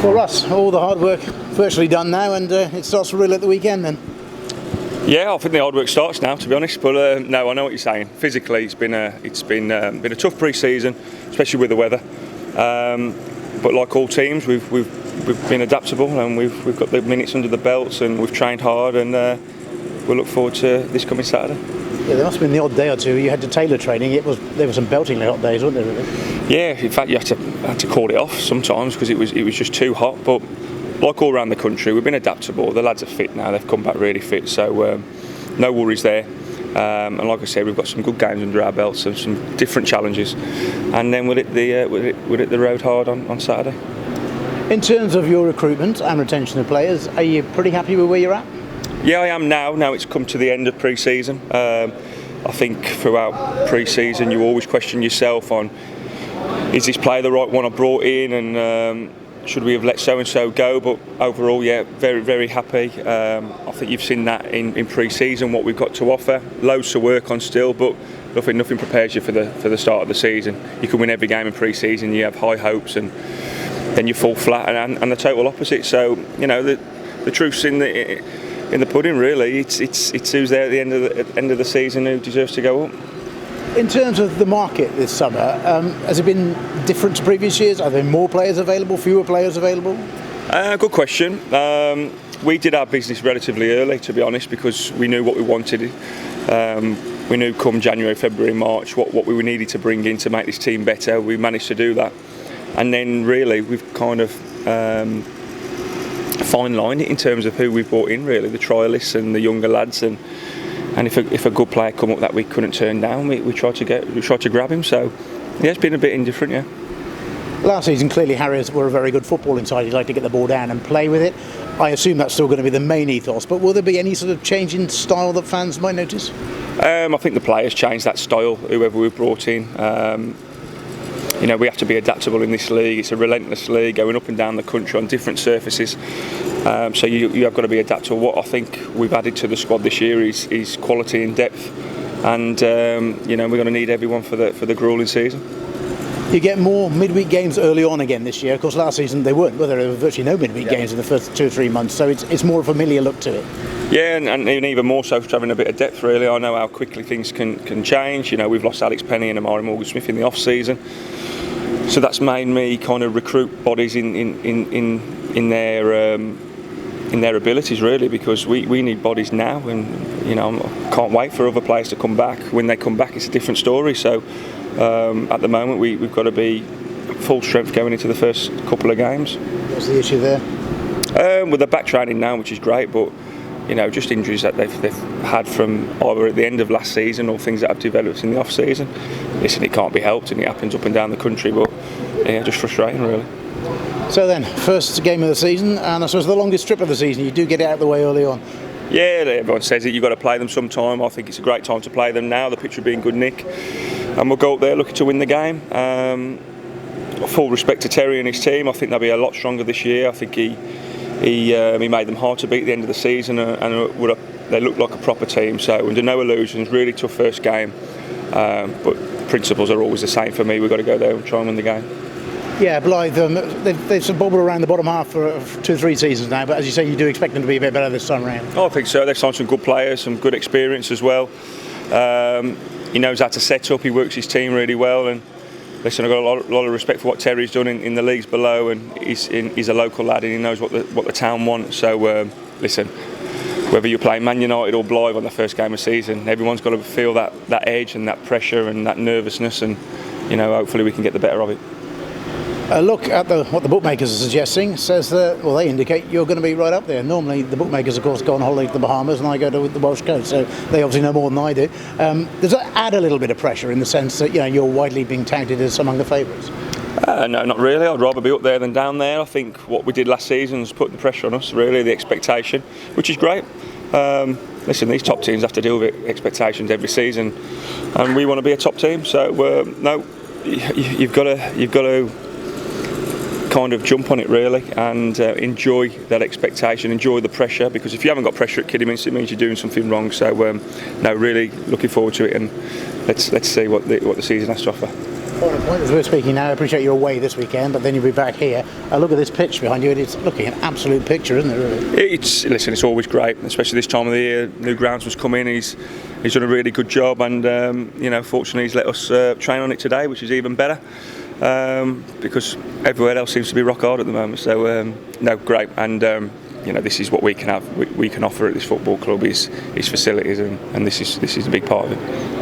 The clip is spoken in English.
Well, Russ, all the hard work virtually done now, and it starts really at the weekend then. Yeah, I think the hard work starts now, to be honest. But no, I know what you're saying. Physically, it's been a tough pre-season, especially with the weather. But like all teams, we've been adaptable, and we've got the minutes under the belts, and we've trained hard, and we'll look forward to this coming Saturday. Yeah, there must have been the odd day or two you had to tailor training. There were some beltingly hot days, weren't there? Really? Yeah, in fact, you had to call it off sometimes because it was just too hot. But like all around the country, we've been adaptable. The lads are fit now; they've come back really fit, so no worries there. And like I said, we've got some good games under our belts and some different challenges, and then we'll hit the road hard on Saturday. In terms of your recruitment and retention of players, are you pretty happy with where you're at? Yeah, I am now. Now it's come to the end of pre-season. I think throughout pre-season you always question yourself on, is this player the right one I brought in, and should we have let so-and-so go? But overall, yeah, very, very happy. I think you've seen that in pre-season, what we've got to offer. Loads to work on still, but nothing prepares you for the start of the season. You can win every game in pre-season, you have high hopes, and then you fall flat, and the total opposite. So, you know, the truth's in the pudding, really. It's who's there at the end of the season who deserves to go up. In terms of the market this summer, has it been different to previous years? Are there more players available, fewer players available? Good question. We did our business relatively early, to be honest, because we knew what we wanted. We knew come January, February, March what we needed to bring in to make this team better. We managed to do that. And then really we've kind of fine-lined it in terms of who we've brought in, really, the trialists and the younger lads, and if a good player come up that we couldn't turn down, we tried to grab him. So yeah, it's been a bit indifferent, yeah. Last season, clearly Harriers were a very good footballing side. You'd like to get the ball down and play with it. I assume that's still going to be the main ethos, but will there be any sort of change in style that fans might notice? I think the players changed that style, whoever we've brought in. You know, we have to be adaptable in this league. It's a relentless league, going up and down the country on different surfaces. So you have got to be adaptable. What I think we've added to the squad this year is quality and depth, and you know, we're going to need everyone for the gruelling season. You get more midweek games early on again this year. Of course, last season there weren't. Well, there were virtually no midweek games in the first 2 or 3 months, so it's more a familiar look to it. Yeah, and even more so for having a bit of depth, really. I know how quickly things can change. You know, we've lost Alex Penny and Arbury Motor Group in the off season, so that's made me kind of recruit bodies in their abilities, really, because we need bodies now, and you know, I can't wait for other players to come back. When they come back, it's a different story. So at the moment, we've got to be full strength going into the first couple of games. What's the issue there? With the back training now, which is great, but you know, just injuries that they've had from either at the end of last season or things that have developed in the off season. Listen, it can't be helped, and it happens up and down the country, but yeah, just frustrating, really. So then, first game of the season, and I suppose the longest trip of the season. You do get it out of the way early on. Yeah, everyone says it. You've got to play them sometime. I think it's a great time to play them now. The pitch will be in good nick, and we'll go up there looking to win the game. Full respect to Terry and his team. I think they'll be a lot stronger this year. I think he made them hard to beat at the end of the season, and they look like a proper team. So under no illusions, really tough first game. But principles are always the same for me. We've got to go there and try and win the game. Yeah, Blyth, they've sort of bobbled around the bottom half for 2 or 3 seasons now, but as you say, you do expect them to be a bit better this time around. Oh, I think so. They've signed some good players, some good experience as well. He knows how to set up. He works his team really well, and listen, I've got a lot of respect for what Terry's done in the leagues below, and he's a local lad, and he knows what the town wants. So listen, whether you're playing Man United or Blyth on the first game of the season, everyone's got to feel that edge and that pressure and that nervousness, and you know, hopefully we can get the better of it. A look at what the bookmakers are suggesting says that, well, they indicate you're going to be right up there. Normally the bookmakers, of course, go on holiday to the Bahamas, and I go to the Welsh coast, so they obviously know more than I do. Does that add a little bit of pressure in the sense that, you know, you're widely being touted as among the favourites? No, not really. I'd rather be up there than down there. I think what we did last season was put the pressure on us, really, the expectation, which is great. Listen, these top teams have to deal with expectations every season, and we want to be a top team. So no, you've got to kind of jump on it, really, and enjoy that expectation, enjoy the pressure, because if you haven't got pressure at Kidderminster, it means you're doing something wrong. So no, really looking forward to it, and let's see what the season has to offer. Final point, as we're speaking now, I appreciate you're away this weekend, but then you'll be back here. Look at this pitch behind you, and it's looking an absolute picture, isn't it, really? It's always great, especially this time of the year. New groundsman's come in, he's done a really good job, and fortunately he's let us train on it today, which is even better, because everywhere else seems to be rock hard at the moment. So no, great, and this is what we can have. We can offer at this football club is facilities, and this is a big part of it.